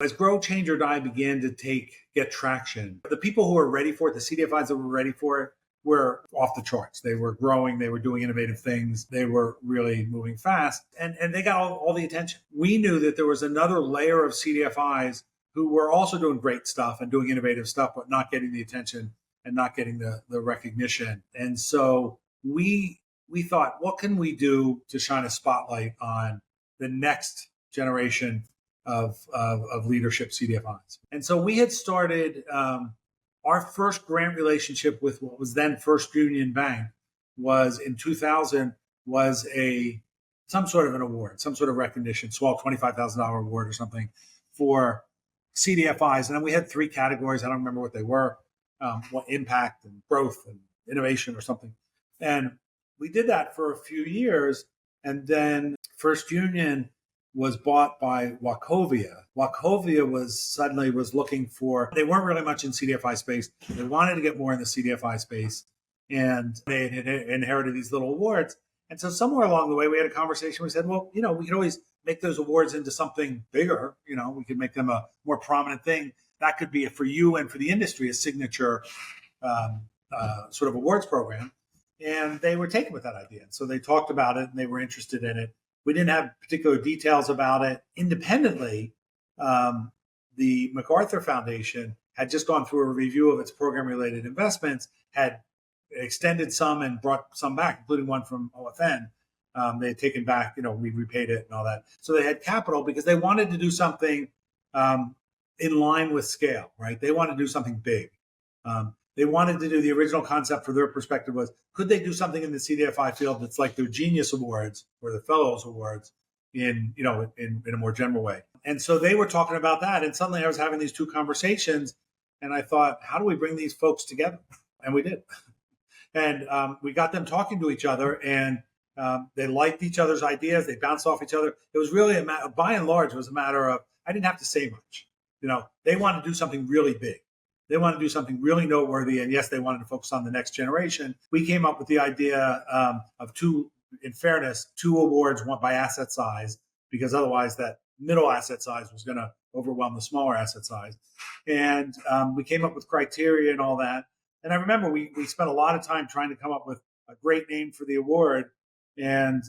As Grow, Change, or Die began to get traction, the people who were ready for it, the CDFIs that were ready for it, were off the charts. They were growing, they were doing innovative things, they were really moving fast, and they got all the attention. We knew that there was another layer of CDFIs who were also doing great stuff and doing innovative stuff, but not getting the attention and not getting the recognition. And so we thought, what can we do to shine a spotlight on the next generation of leadership CDFIs? And so we had started our first grant relationship with what was then First Union Bank was in 2000, was some sort of an award, some sort of recognition, small $25,000 award or something for CDFIs. And then we had 3 categories. I don't remember what they were, what impact and growth and innovation or something. And we did that for a few years. And then First Union was bought by Wachovia. Wachovia was looking for, they weren't really much in CDFI space. They wanted to get more in the CDFI space, and they had inherited these little awards. And so somewhere along the way, we had a conversation. We said, well, we could always make those awards into something bigger. We could make them a more prominent thing. That could be for you and for the industry, a signature sort of awards program. And they were taken with that idea. And so they talked about it and they were interested in it. We didn't have particular details about it. Independently, the MacArthur Foundation had just gone through a review of its program-related investments, had extended some and brought some back, including one from OFN. They had taken back, we repaid it and all that. So they had capital because they wanted to do something in line with scale, right? They wanted to do something big. They wanted to do, the original concept for their perspective was, could they do something in the CDFI field that's like their Genius Awards or the Fellows Awards in a more general way? And so they were talking about that. And suddenly I was having these 2 conversations and I thought, how do we bring these folks together? And we did. And we got them talking to each other, and they liked each other's ideas. They bounced off each other. It was really, by and large, it was a matter of, I didn't have to say much. They wanted to do something really big. They wanted to do something really noteworthy. And yes, they wanted to focus on the next generation. We came up with the idea of 2 awards, one by asset size, because otherwise that middle asset size was going to overwhelm the smaller asset size. And we came up with criteria and all that. And I remember we spent a lot of time trying to come up with a great name for the award. And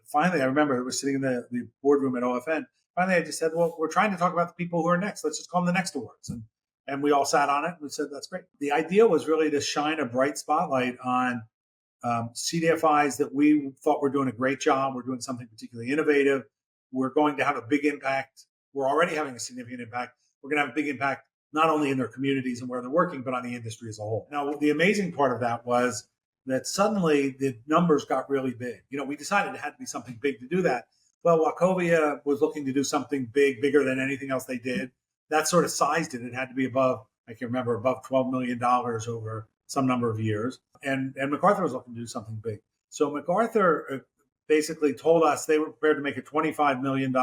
finally, I remember I was sitting in the boardroom at OFN. Finally, I just said, well, we're trying to talk about the people who are next. Let's just call them the next awards. And we all sat on it and we said, that's great. The idea was really to shine a bright spotlight on CDFIs that we thought were doing a great job. We're doing something particularly innovative. We're going to have a big impact. We're already having a significant impact. We're going to have a big impact not only in their communities and where they're working, but on the industry as a whole. Now, the amazing part of that was that suddenly the numbers got really big. We decided it had to be something big to do that. Well, Wachovia was looking to do something bigger than anything else they did. That sort of sized it. It had to be above $12 million over some number of years. And MacArthur was looking to do something big. So MacArthur basically told us they were prepared to make a $25 million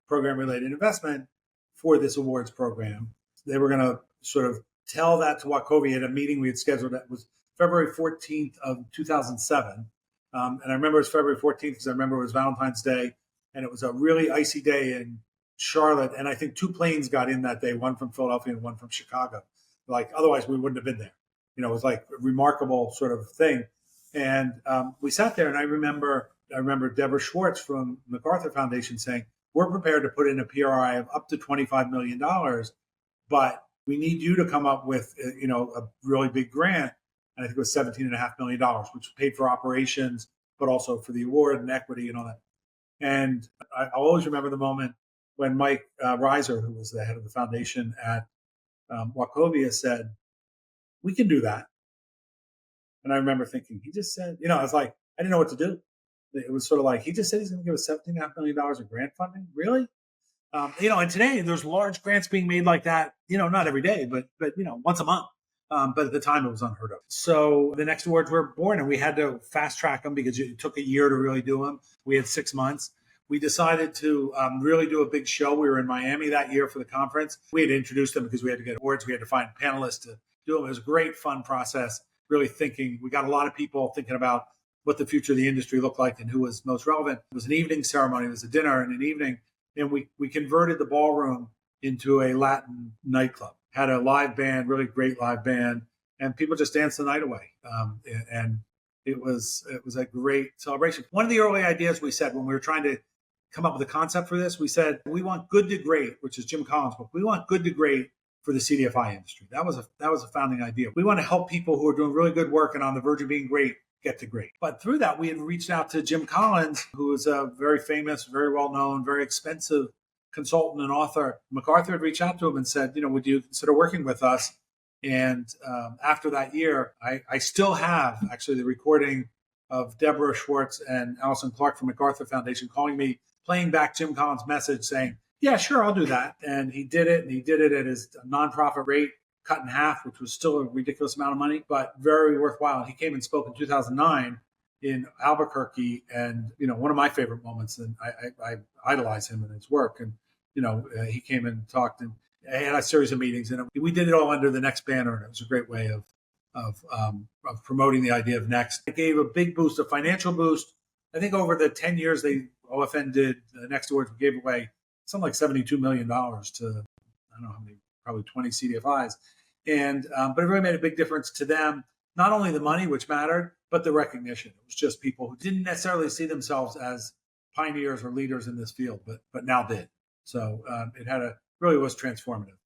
program-related investment for this awards program. They were going to sort of tell that to Wachovia at a meeting we had scheduled. That was February 14th of 2007. And I remember it was February 14th because I remember it was Valentine's Day. And it was a really icy day in Charlotte. And I think 2 planes got in that day, one from Philadelphia and one from Chicago. Otherwise we wouldn't have been there. It was like a remarkable sort of thing. And we sat there, and I remember Deborah Schwartz from MacArthur Foundation saying, we're prepared to put in a PRI of up to $25 million, but we need you to come up with, a really big grant. And I think it was $17.5 million, which paid for operations, but also for the award and equity and all that. And I'll always remember the moment when Mike Reiser, who was the head of the foundation at Wachovia, said, we can do that. And I remember thinking, he just said, I was like, I didn't know what to do. It was sort of like, he just said he's going to give us $17.5 million of grant funding. Really? And today there's large grants being made like that, not every day, but once a month. But at the time it was unheard of. So the next awards were born, and we had to fast track them because it took a year to really do them. We had 6 months. We decided to really do a big show. We were in Miami that year for the conference. We had to introduce them because we had to get awards. We had to find panelists to do them. It was a great, fun process, really thinking. We got a lot of people thinking about what the future of the industry looked like and who was most relevant. It was an evening ceremony. It was a dinner and an evening. And we converted the ballroom into a Latin nightclub. Had a live band, really great live band, and people just danced the night away. And it was a great celebration. One of the early ideas we said when we were trying to come up with a concept for this, we said we want good to great, which is Jim Collins' book. We want good to great for the CDFI industry. That was a founding idea. We want to help people who are doing really good work and on the verge of being great get to great. But through that, we had reached out to Jim Collins, who is a very famous, very well-known, very expensive consultant and author. MacArthur had reached out to him and said, would you consider working with us? And after that year, I still have actually the recording of Deborah Schwartz and Allison Clark from MacArthur Foundation calling me, playing back Jim Collins' message saying, yeah, sure, I'll do that. And he did it, and he did it at his nonprofit rate, cut in half, which was still a ridiculous amount of money, but very worthwhile. And he came and spoke in 2009 in Albuquerque, and one of my favorite moments. And I idolize him and his work. And he came and talked and had a series of meetings, and we did it all under the Next banner. And it was a great way of promoting the idea of Next. It gave a big boost, a financial boost. I think over the 10 years OFN did, Next Awards gave away something like $72 million to, I don't know how many, probably 20 CDFIs. And, but it really made a big difference to them, not only the money, which mattered, but the recognition. It was just people who didn't necessarily see themselves as pioneers or leaders in this field, but now did. So it really was transformative.